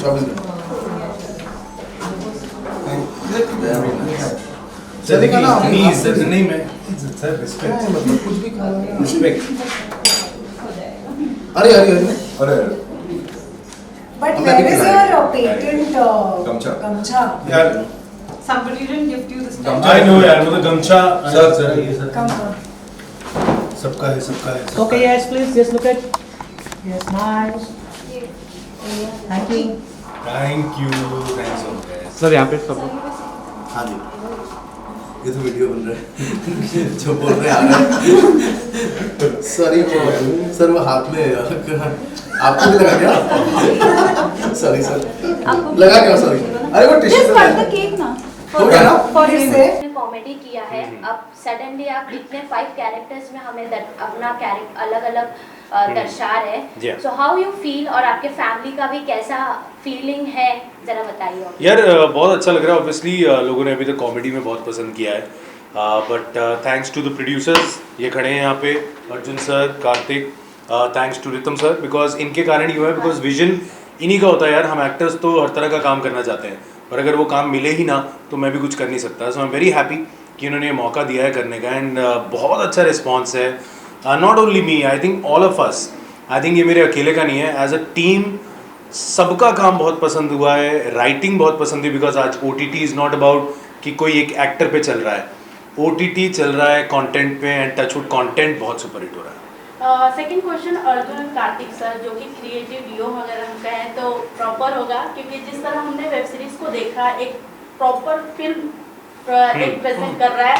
24 घंटे। सर का ना प्लीज सर, नहीं मैं सर रिस्पेक्ट, मतलब कुछ भी खा रिस्पेक्ट। अरे अरे अरे अरे But मैं where भी is खिलाया। your patent गमछा। गमछा? यार Somebody didn't gift you this time. गमछा। आई नो यार, मतलब गमछा सर, सर ये सर Come on. सबका है, सबका है। Okay, yes, please, just look at. Yes, nice. Thank you. Thank you, thanks so much. Sir यहाँ पे सब हाँ जी, ये तो वीडियो बन रहा है जो बोल रहे आ रहा है। सर वो हाथ में आपको भी लगा क्या? सॉरी सर, लगा क्या? सॉरी, अरे वो tissue Just cut the cake ना. हो गया ना? फिर से कॉमेडी किया है, अब सडनली आप इतने 5 कैरेक्टर्स में हमें अपना कैरेक्टर अलग अलग दर्शा रहे, सो हाउ यू फील, और आपके फैमिली का भी कैसा फीलिंग है, जरा बताइए। यार बहुत अच्छा लग रहा है। ऑब्वियसली लोगों ने अभी तक कॉमेडी में बहुत पसंद किया है, but thanks to the producers, ये खड़े हैं यहाँ पे, Arjun sir, Kartik, thanks to Ritam sir, because इनके कारण ही हुआ है, बिकॉज विजन इन्हीं का होता है यार। हम एक्टर्स तो हर तरह का काम करना चाहते हैं, पर अगर वो काम मिले ही ना तो मैं भी कुछ कर नहीं सकता। सो आई एम वेरी हैप्पी कि उन्होंने ये मौका दिया है करने का, एंड बहुत अच्छा रिस्पॉन्स है। Not only me, I think all of us, I think ये मेरे अकेले का नहीं है, एज अ टीम सबका काम बहुत पसंद हुआ है, राइटिंग बहुत पसंद हुई, बिकॉज आज OTT इज़ नॉट अबाउट कि कोई एक एक्टर पे चल रहा है, OTT चल रहा है कंटेंट पे, एंड टचवुड कंटेंट बहुत सुपर हिट हो रहा है। सेकंड क्वेश्चन अर्जुन और कार्तिक सर, जो कि क्रिएटिव डीओ अगर हम कहें तो प्रॉपर होगा, क्योंकि जिस तरह हमने वेब सीरीज को देखा, एक प्रॉपर फिल्म एक प्रेजेंट कर रहा है,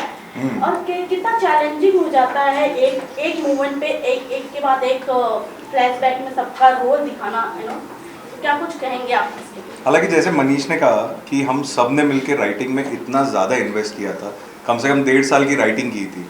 और कितना चैलेंजिंग हो जाता है एक मूवमेंट पे एक के बाद एक फ्लैशबैक में सबका रोल दिखाना, यू नो, क्या कुछ कहेंगे आप इसके? हालांकि जैसे मनीष ने कहा कि हम सब ने मिलकर राइटिंग में इतना ज़्यादा इन्वेस्ट किया था, कम से कम 1.5 साल की राइटिंग की थी,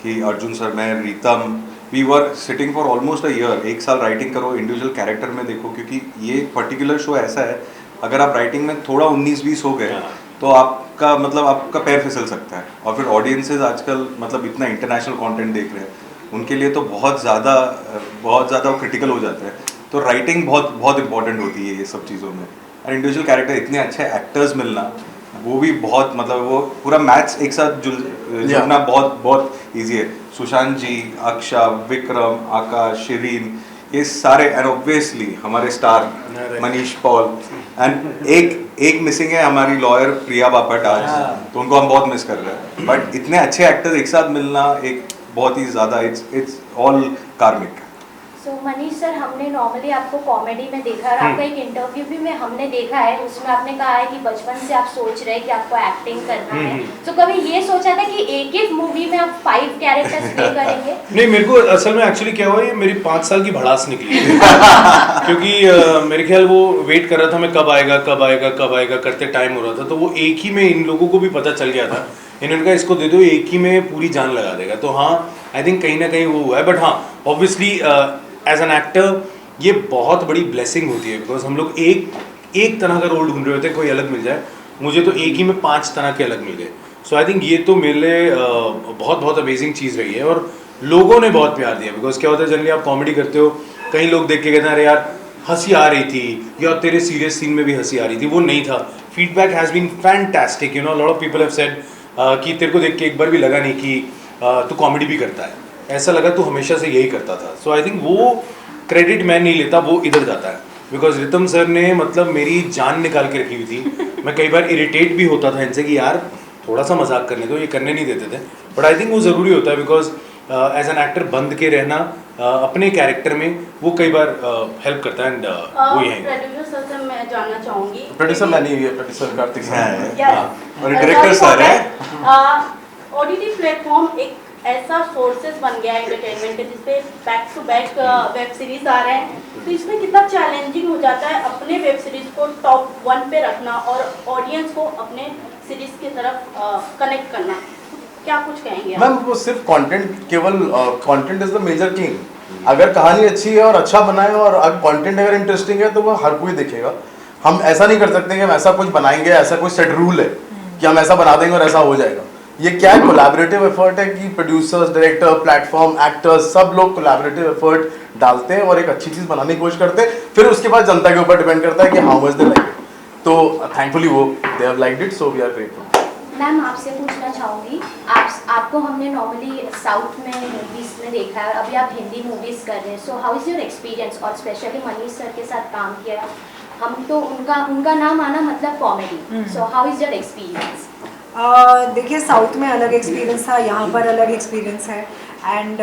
कि अर्जुन सर, मैं, Ritam, we were sitting for almost a year. 1 साल राइटिंग करो, इंडिविजुअल कैरेक्टर में देखो, क्योंकि ये पर्टिकुलर शो ऐसा है, अगर आप राइटिंग में थोड़ा 19-20 हो गए तो आपका मतलब आपका पैर फिसल सकता है। और फिर ऑडियंसेस आजकल मतलब इतना इंटरनेशनल कंटेंट देख रहे हैं, उनके लिए तो बहुत ज़्यादा क्रिटिकल हो जाता है। तो राइटिंग बहुत इंपॉर्टेंट होती है ये सब चीज़ों में, और इंडिविजुअल कैरेक्टर, इतने अच्छे एक्टर्स मिलना, वो भी बहुत, मतलब वो पूरा मैच एक साथ जुड़ना बहुत ईजी है। सुशांत जी, अक्षा, विक्रम, आकाश, शिरीन, ये सारे, एंड ऑब्वियसली हमारे स्टार मनीष पॉल, एंड एक मिसिंग है हमारी लॉयर प्रिया बापट आज, तो उनको हम बहुत मिस कर रहे हैं। बट इतने अच्छे एक्टर्स एक साथ मिलना एक बहुत ही ज़्यादा, इट्स ऑल कार्मिक। सो मनीष सर, हमने नॉर्मली आपको कॉमेडी में देखा है, और आपका एक इंटरव्यू भी में हमने देखा है, उसमें आपने कहा है कि बचपन से आप सोच रहे हैं कि आपको एक्टिंग करना है, तो कभी ये सोचा था कि एक ही मूवी में आप 5 कैरेक्टर्स प्ले करेंगे? नहीं, मेरे को असल में एक्चुअली क्या हुआ, ये मेरी 5 साल की भड़ास निकली क्योंकि मेरे ख्याल वो वेट कर रहा था, मैं कब आएगा करते टाइम हो रहा था, तो वो एक ही में इन लोगों को भी पता चल गया था, इन्होंने कहा इसको दे दो, एक ही में पूरी जान लगा देगा। तो हाँ, आई थिंक कहीं ना कहीं वो हुआ है, बट हाँ ऑब्वियसली एज एन एक्टर ये बहुत बड़ी ब्लेसिंग होती है, बिकॉज हम लोग एक तरह का रोल ढूंढ रहे होते हैं, कोई अलग मिल जाए, मुझे तो एक ही में 5 तरह के अलग मिल गए। सो आई थिंक ये तो मेरे लिए बहुत अमेजिंग चीज़ रही है, और लोगों ने बहुत प्यार दिया, बिकॉज क्या होता है, जनरली आप कॉमेडी करते हो, कई लोग देख के कहते हैं अरे यार हंसी आ रही थी, या तेरे सीरियस सीन में भी हंसी आ रही थी, वो नहीं था। Feedback has been fantastic, you know, lot of people have said कि तेरे को देख के एक बार भी लगा नहीं कि तू कॉमेडी भी करता है, ऐसा लगा तू हमेशा से यही करता था। सो आई थिंक वो क्रेडिट मैं नहीं लेता, वो इधर जाता है, बिकॉज रितम सर ने मतलब मेरी जान निकाल के रखी हुई थी। मैं कई बार इरिटेट भी होता था इनसे कि यार थोड़ा सा मजाक करने दो, ये करने नहीं देते थे, बट आई थिंक वो ज़रूरी होता है, बिकॉज एज एन एक्टर बंद के रहना अपने कैरेक्टर में, वो कई बार हेल्प करता है, एंड वो यही। प्रोड्यूसर से मैं जानना चाहूँगी, प्रोड्यूसर मैं नहीं, प्रोड्यूसर कार्तिक है और डायरेक्टर सर है। OTT प्लेटफॉर्म एक ऐसा सोर्सेज बन गया है एंटरटेनमेंट के, जिसपे back to back web series आ रहे हैं, तो इसमें कितना चैलेंजिंग हो जाता है अपने वेब सीरीज को टॉप 1 पे रखना और ऑडियंस को अपने सीरीज की तरफ कनेक्ट करना, क्या कुछ कहेंगे? मैम वो सिर्फ कंटेंट, केवल content is the major king. अगर कहानी अच्छी है और अच्छा बनाए, और कंटेंट अगर इंटरेस्टिंग है, तो वो हर कोई देखेगा। हम ऐसा नहीं कर सकते कि हम ऐसा कुछ बनाएंगे, ऐसा कोई सेट रूल है कि हम ऐसा बना देंगे और ऐसा हो जाएगा। ये क्या है, कोलैबोरेटिव एफर्ट है कि प्रोड्यूसर्स, डायरेक्टर, प्लेटफॉर्म, एक्टर्स सब लोग कोलैबोरेटिव एफर्ट डालते हैं और एक अच्छी चीज़ बनाने की कोशिश करते हैं, फिर उसके बाद जनता के ऊपर डिपेंड करता है कि how much they like it. तो थैंकफुली वो they have liked it, so we are grateful. Ma'am आपसे पूछना चाहूँगी, आपको हमने नॉर्मली साउथ में मूवीज़ में देखा है और अभी आप हिंदी मूवीज़ कर रहे हैं, so how is your experience? और स्पेशली मनीष सर के साथ काम किया, हम तो उनका नाम आना मतलब comedy, so how is your experience? देखिए साउथ में अलग एक्सपीरियंस था, यहाँ पर अलग एक्सपीरियंस है। एंड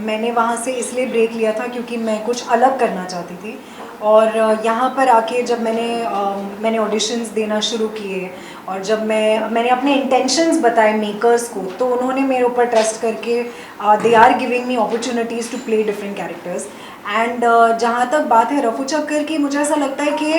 मैंने वहाँ से इसलिए ब्रेक लिया था क्योंकि मैं कुछ अलग करना चाहती थी। और यहाँ पर आके जब मैंने ऑडिशंस देना शुरू किए और जब मैंने अपने इंटेंशंस बताए मेकर्स को, तो उन्होंने मेरे ऊपर ट्रस्ट करके they are giving me opportunities to play different characters. And जहाँ तक बात है रफू चक्कर की, मुझे ऐसा लगता है कि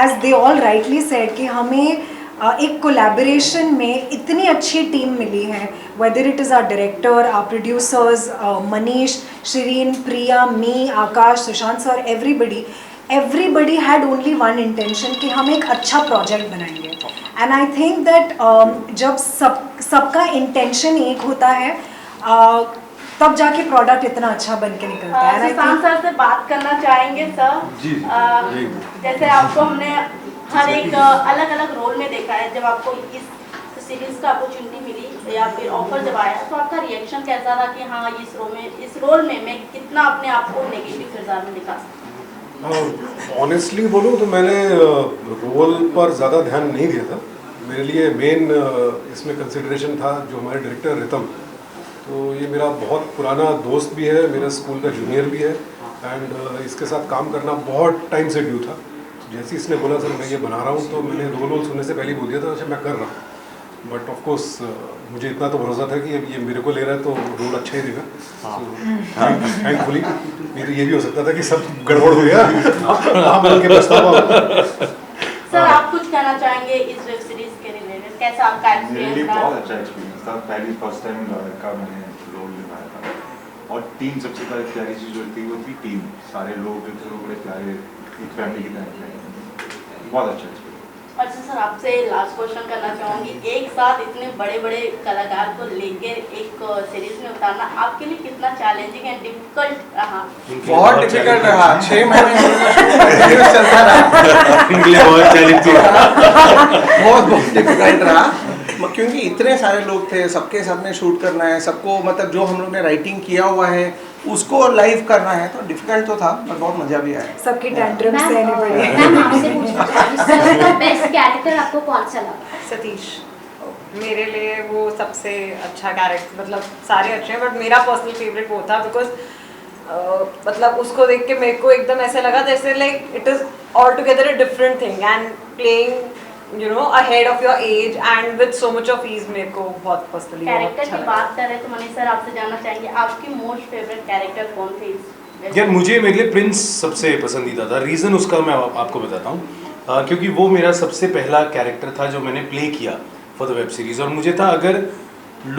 as they all rightly said कि हमें एक कोलैबोरेशन में इतनी अच्छी टीम मिली है, whether it is our director, our producers, Manish, Shirin, Priya, me, Akash, Sushant sir, everybody had only one intention कि हम एक अच्छा प्रोजेक्ट बनाएंगे। एंड आई थिंक दैट जब सबका इंटेंशन एक होता है तब जाके प्रोडक्ट इतना अच्छा बन के निकलता है। सुशांत सर से बात करना चाहेंगे सर। जी जैसे आपको हमने हर एक अलग अलग रोल में देखा है, जब आपको इस सीरीज का अपॉर्चुनिटी मिली या फिर ऑफर जब आया तो आपका रिएक्शन कैसा था कि हाँ इस रोल में मैं कितना अपने आप को नेगेटिव किरदार में दिखा सकता? ऑनेस्टली बोलूँ तो मैंने रोल पर ज़्यादा ध्यान नहीं दिया था। मेरे लिए मेन इसमें कंसिडरेशन था जो हमारे डायरेक्टर रितम, तो ये मेरा बहुत पुराना दोस्त भी है, मेरा स्कूल का जूनियर भी है एंड इसके साथ काम करना बहुत टाइम से ड्यू था। जैसे इसने बोला सर मैं ये बना रहा हूँ, तो मैंने रोल सुनने से पहले ही बोल दिया था अच्छा मैं कर रहा हूँ। बट ऑफ कोर्स मुझे इतना तो भरोसा था कि अब ये मेरे को ले रहा है तो रोल अच्छा ही देगा। थैंकफुली ये भी हो सकता था कि सब गड़बड़ हो गया आप के पछतावा। सर आप कुछ कहना चाहेंगे इस वेब सीरीज के रिलेटेड, कैसा आपका एक्सपीरियंस रहा? बहुत अच्छा एक्सपीरियंस था। फर्स्ट टाइम का मैंने रोल निभाया था और टीम सबसे पहले प्यारी चीज़ जो थी वो थी टीम। सारे लोग जो थे वो बड़े प्यारे, एक फैमिली की तरह थे। बहुत अच्छा एक्सपीरियंस। अच्छा सर आपसे लास्ट क्वेश्चन करना चाहूँगी, एक साथ इतने बड़े बड़े कलाकार को लेकर एक सीरीज में उतारना आपके लिए कितना चैलेंजिंग एंड डिफिकल्ट रहा? बहुत डिफिकल्ट रहा, 6 महीने चलता रहा, बहुत चैलेंजिंग, बहुत डिफिकल्ट रहा क्योंकि इतने सारे लोग थे, सबके सामने शूट करना है, सबको मतलब जो हम लोग ने राइटिंग किया हुआ है उसको लाइव करना है, तो डिफिकल्ट तो था पर बहुत मजा भी आया। सबकी टेंट्रम्स सहने पड़े। मैम आपसे पूछना चाहूँगी सर का बेस्ट कैरेक्टर आपको कौन सा लगा? सतीश मेरे लिए वो सबसे अच्छा कैरेक्टर, मतलब सारे अच्छे हैं बट मेरा पर्सनल फेवरेट वो था बिकॉज मतलब उसको देख के मेरे को एकदम ऐसे लगा जैसे like it is all together a different thing and playing you know ahead of your age and with so much of ease। मेरे को बहुत पर्सनली कैरेक्टर की बात कर रहे हैं तो मनीष सर आपसे जानना चाहेंगे आपकी मोस्ट फेवरेट कैरेक्टर कौन थे? यार मुझे मेरे लिए प्रिंस सबसे पसंदीदा था। रीज़न उसका मैं आपको बताता हूँ क्योंकि वो मेरा सबसे पहला कैरेक्टर था जो मैंने प्ले किया फॉर द वेब सीरीज़ और मुझे था अगर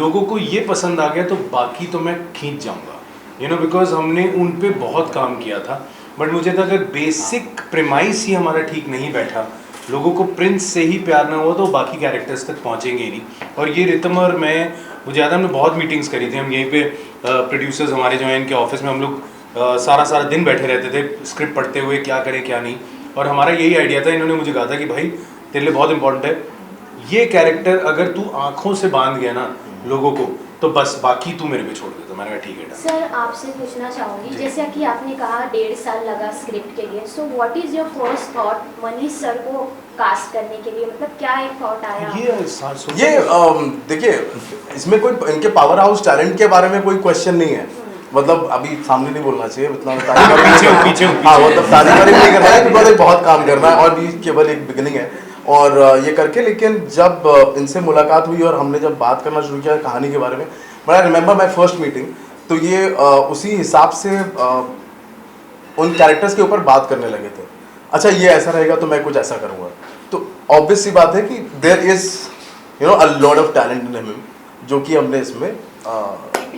लोगों को ये पसंद आ गया तो बाकी तो मैं खींच जाऊँगा, यू नो, बिकॉज हमने उन पे बहुत काम किया था। बट मुझे था अगर बेसिक प्रेमाइस ही हमारा ठीक नहीं बैठा, लोगों को प्रिंस से ही प्यार ना हुआ तो बाकी कैरेक्टर्स तक पहुंचेंगे ही नहीं। और ये रितम और मैं, मुझे याद है हमने बहुत मीटिंग्स करी थी, हम यहीं पे प्रोड्यूसर्स हमारे जो हैं इनके ऑफिस में हम लोग सारा दिन बैठे रहते थे स्क्रिप्ट पढ़ते हुए क्या करें क्या नहीं। और हमारा यही आइडिया था, इन्होंने मुझे कहा था कि भाई तेरे लिए बहुत इंपॉर्टेंट है ये कैरेक्टर, अगर तू आँखों से बांध गया ना लोगों को तो बस बाकी तू मेरे पे छोड़ दे। तो मैंने कहा ठीक है। सर आपसे पूछना चाहूँगी जैसे कि आपने कहा 1.5 साल लगा स्क्रिप्ट के लिए, so what is your first thought Manish sir को कास्ट करने के लिए, मतलब क्या एक थॉट आया? ये देखिए इसमें कोई इनके पावर हाउस टैलेंट के बारे में कोई क्वेश्चन नहीं है, मतलब अभी सामने नहीं बोलना चाहिए उतना पीछे हाँ मतलब तारीफ नहीं करना है बिकॉज बहुत काम करना है और भी केवल एक बिगिनिंग है और ये करके। लेकिन जब इनसे मुलाकात हुई और हमने जब बात करना शुरू किया कहानी के बारे में, but I remember my first meeting, तो ये उसी हिसाब से उन कैरेक्टर्स के ऊपर बात करने लगे थे। अच्छा ये ऐसा रहेगा तो मैं कुछ ऐसा करूँगा, तो ऑब्वियस सी बात है कि there is you know a lot of talent in him जो कि हमने इसमें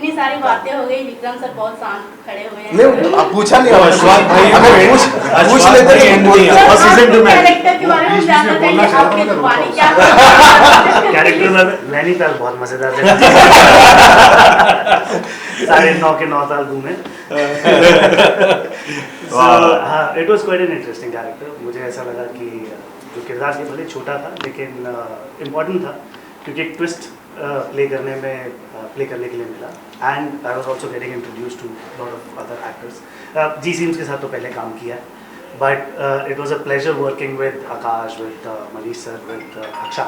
इतनी सारी बातें हो गई, विक्रम सर बहुत शांत खड़े हुए हैं। नहीं अब पूछा नहीं तो अश्वान भाई हमें पूछ लेते हैं सर, सीजन 2 में कैरेक्टर के बारे में जानना चाहिए, आपके जुबानी क्या कैरेक्टर में नैनीताल बहुत मजेदार जगह 9.5 के 9 साल घूमे। हाँ, it was quite an interesting character. मुझे ऐसा लगा कि जो किरदार ये भले छोटा था लेकिन इम्पोर्टेंट था, क्योंकि एक ट्विस्ट प्ले करने के लिए मिला। And I was also getting introduce to lot of other actors. जी सीम्स के साथ तो पहले काम किया है, but it was a pleasure working with Akash, with Manish sir, with Aksha.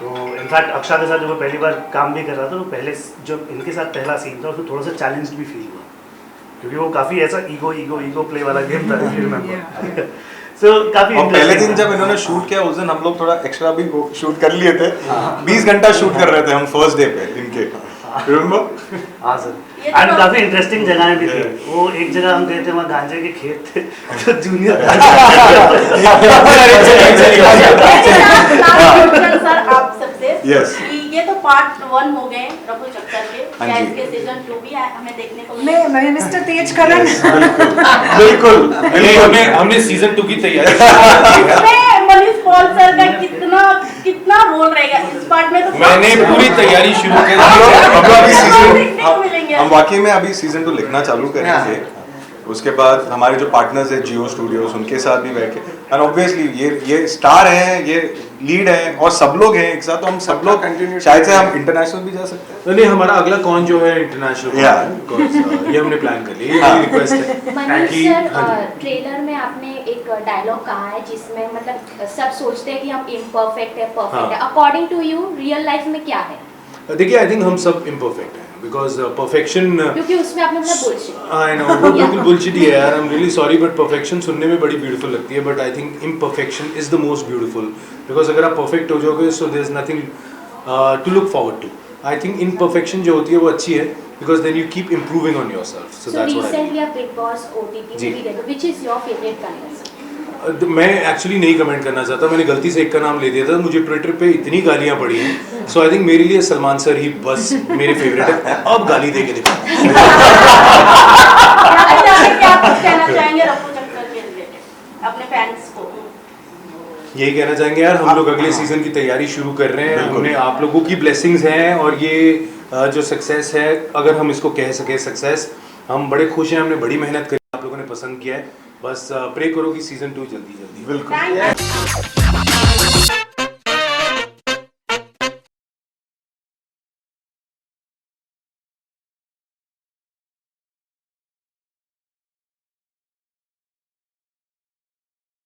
तो इनफैक्ट अक्षा के साथ जब मैं पहली बार काम भी कर रहा था तो पहले जब इनके साथ पहला सीन था उसमें थोड़ा सा चैलेंज भी फील हुआ, क्योंकि वो काफ़ी ऐसा ईगो प्ले वाला गेम था, रिमेंबर। सो काफ़ी और पहले दिन जब इन्होंने शूट किया उस दिन हम लोग थोड़ा एक्स्ट्रा भी शूट कर लिए थे। 20 घंटा शूट कर रहे थे हम फर्स्ट डे पे इनके, रिमेंबर? हाँ सर, एंड काफ़ी इंटरेस्टिंग जगहें भी थी। वो एक जगह हम गए थे, वहाँ गांजे के खेत थे, तो जूनियर सर आप सबसे Yes. कि ये तो पार्ट 1 हो गए रफू चक्कर के, हाँ क्या जी। इसके सीजन 2 भी हमें देखने को मैं मिस्टर तेज करण बिल्कुल हमने सीजन 2 की तैयारी इसमें मनीष पॉल सर का कितना रोल रहेगा इस पार्ट में? तो मैंने पूरी तैयारी शुरू कर मिलेंगे। हम वाकई में अभी सीजन 2 लिखना चालू करेंगे। उसके बाद हमारे जो पार्टनर्स है जियो स्टूडियोज, उनके साथ भी बैठ के, एंड ऑब्वियसली ये स्टार हैं, ये लीड हैं और सब लोग हैं एक साथ, तो हम सब लोग शायद से हम इंटरनेशनल भी जा सकते हैं। नहीं, हमारा अगला कौन जो है इंटरनेशनल, ये हमने प्लान कर लिया, ये रिक्वेस्ट है। मनीष सर, ट्रेलर में आपने एक डायलॉग कहा है जिसमें मतलब सब सोचते हैं कि हम इम्परफेक्ट है, परफेक्ट है। According to you real life में क्या है? देखिए, आई थिंक हम सब इम्परफेक्ट हैं, बिकॉज परफेक्शन, क्योंकि उसमें आपने बोला बुलशिट। आई नो वो बिल्कुल बुलशिट ही है यार, I am really sorry, but perfection सुनने में बड़ी ब्यूटीफुल लगती है, but I think imperfection is the most beautiful, because अगर आप परफेक्ट हो जाओगे so there is nothing to look forward to. I think imperfection जो होती है वो अच्छी है, because then you keep improving on yourself, so that's what I recently आप बिग बॉस ओटीटी में भी गए, which is your favourite contestant? मैं एक्चुअली नहीं कमेंट करना चाहता, मैंने गलती से एक का नाम ले दिया था, मुझे ट्विटर पे इतनी गालियां पड़ी हैं, सो आई थिंक मेरे लिए सलमान सर ही बस मेरे फेवरेट है। अब गाली दे के दिखा क्या कुछ कहना चाहेंगे रफू चक्कर के रिलेटेड अपने फैंस को? यही कहना चाहेंगे यार, हम लोग अगले सीजन की तैयारी शुरू कर रहे हैं, हमने आप लोगों की ब्लेसिंग्स हैं, और ये जो सक्सेस है, अगर हम इसको कह सके सक्सेस, हम बड़े खुश हैं, हमने बड़ी मेहनत करी, आप लोगों ने पसंद किया है, बस प्रे करो कि सीजन 2 जल्दी बिल्कुल।